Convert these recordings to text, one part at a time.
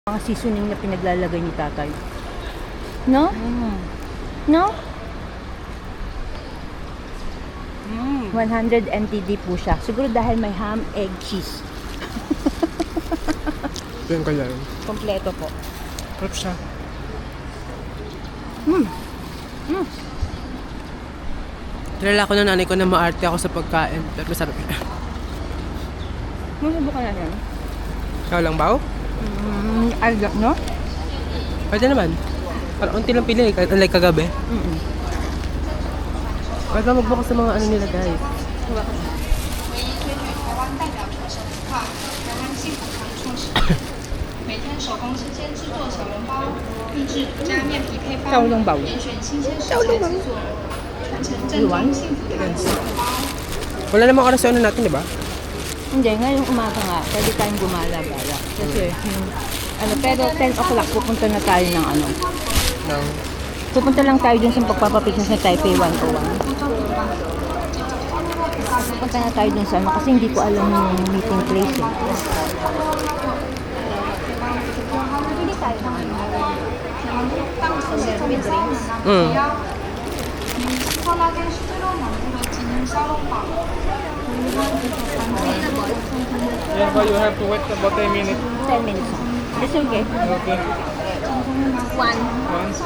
Mga seasoning na pinaglalagay ni tatay. No? No? 100 NTD po siya. Siguro dahil may ham, egg, cheese. Yan kaya. Kompleto po. Sarap siya. Kilala ko na nanay ko na maarte ako sa pagkain. Pero masarap siya. Masubukan na yan. Ikaw lang ba? Alga, no? Pwede naman. Para unti lang pili. Like kagabi. Pwede lang magbukas sa mga ano nila guys. 每天手工时间制作小笼包，秘制独家面皮配方，小笼包严选新鲜食材制作，传承正宗幸福的小笼包。 Wala namang oras sa ano natin, di ba? Hindi, ngayong umaga nga, pwede tayong gumala-gala. Kasi, pero 10 o'clock pupunta na tayo ng ano. Nang Pupunta lang tayo dun sa pagpapapiknis na Taipei 101. Pupunta na tayo dun sa ano, kasi hindi ko alam yung meeting place eh. Pili tayo ng ano. May drinks. Yeah, but you have to wait about 10 minutes. 10 minutes. It's okay. Okay. One. Once.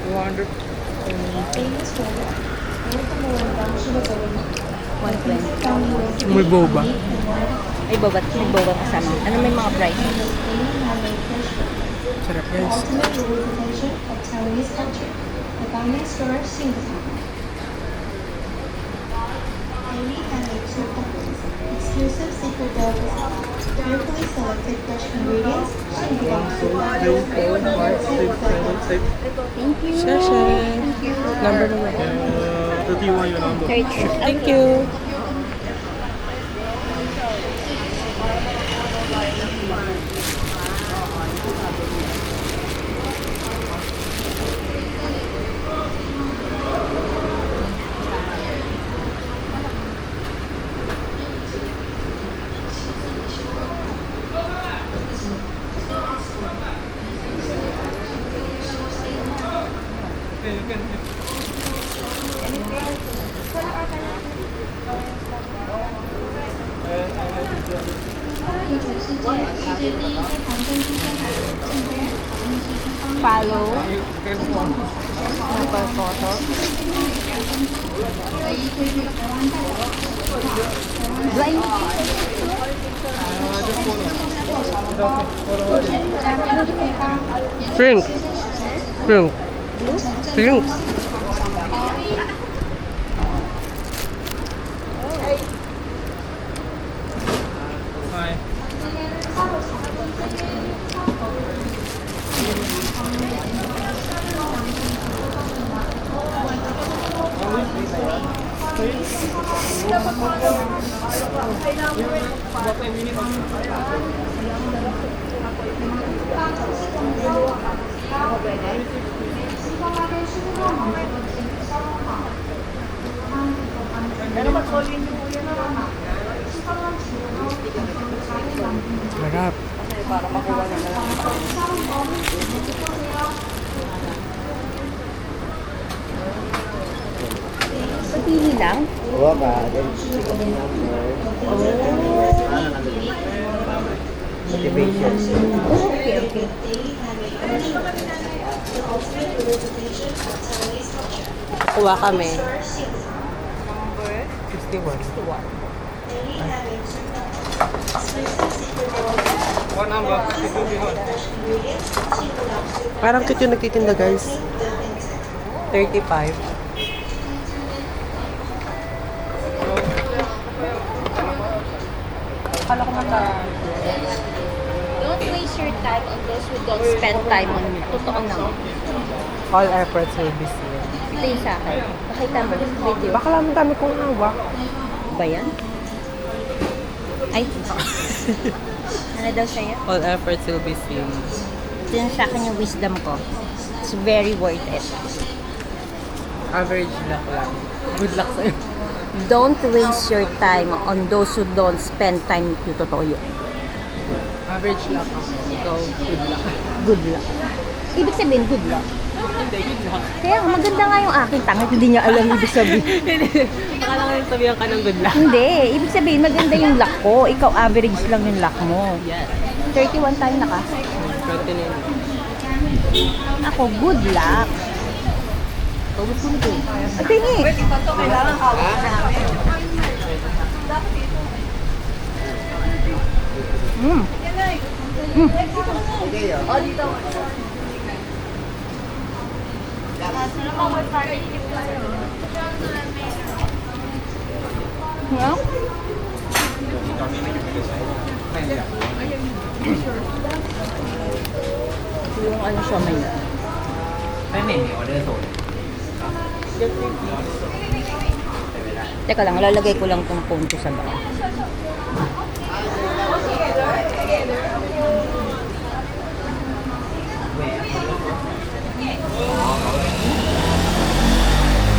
200. 120. may boba. Ay, may boba kasama. Ano may mga price? Sarap guys. Exclusive secret delicacy. Carefully selected fresh ingredients. Thank you. Shasha. Number naman. 31 your number. Thank you. Follow. Number photo. Blind. Drink. Drink. Drink. Hi. Sarap. Pili lang. Okay, okay. Kuha kami. 61. One number, 52 behind. Parang cute yung nagtitinda guys. 35. Akala ko mata. Don't waste your time on those who don't spend time on you. Totoo naman. All efforts will be seen. Ito yung sa akin. Pakita mo yung video. Baka lang dami kong hawak. Ba yan? Ay. Ano daw sa'yo? All efforts will be seen. Yun sa akin yung wisdom ko. It's very worth it. Average luck lang. Good luck sa'yo. Don't waste your time on those who don't spend time with you. Totoo yun. Average luck ako. Ikaw, good luck. Good luck. Ibig sabihin, good luck. Hindi, good luck. Kaya maganda nga yung akin. Tangit, hindi niya alam ibig sabihin. Akala ko yung sabihan ka ng good luck. Hindi. Ibig sabihin, maganda yung luck ko. Ikaw, average lang yung luck mo. Yes. 31 tayo na ka. Continue. Ako, good luck. Pagod ko nito. Tingi. Mm. Yeah? Yung ano siya may. Teka lang, lalagay ko lang tong phone ko sa baka.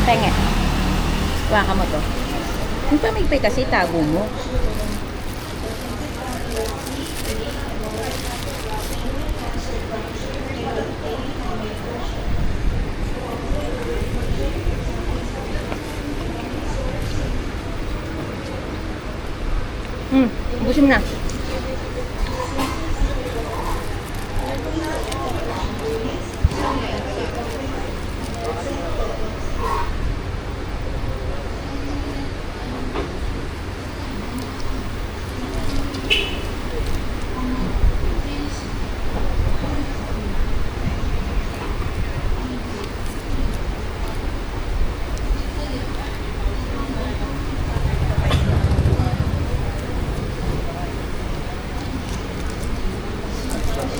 Penge. Waka mo to. Yung pamigpay kasi tago mo. Ubusin mo na.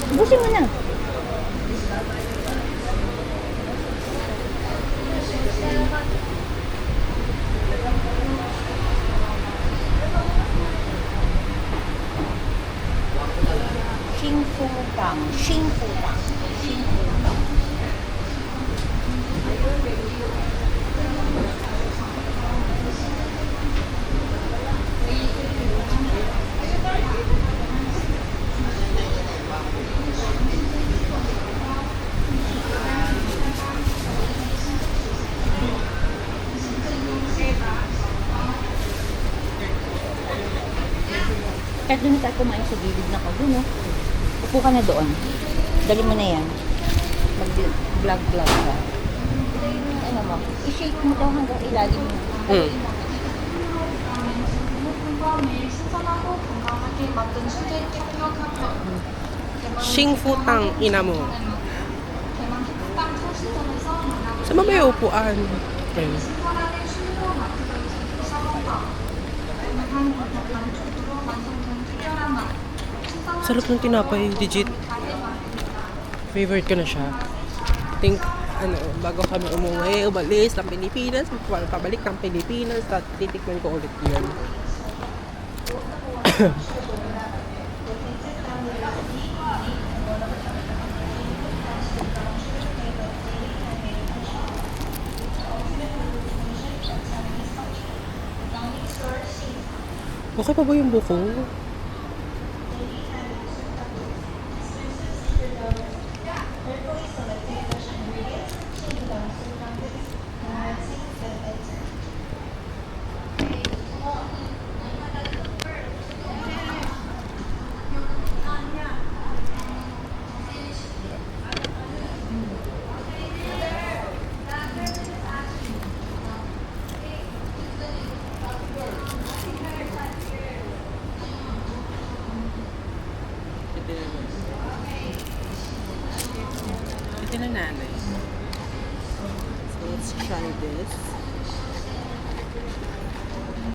Ubusin mo na. Xingfutang. Xingfutang. Xingfutang. Kahit doon tayo kumain sa gilid na ko, doon oh. Upo ka na doon. Dali mo na yan. Mag-vlog-vlog ka. Ano mo? I-shake mo daw hanggang ilalim mo. Xingfutang ina mo. Sa ba may upuan? Okay. Sarap ng tinapay, legit. Favorite ko na siya. Think, bago kami umalis ng Pilipinas, pabalik ng Pilipinas, at titikman ko ulit yun. Okay pa ba yung buko? Ito na nanay. So let's try this.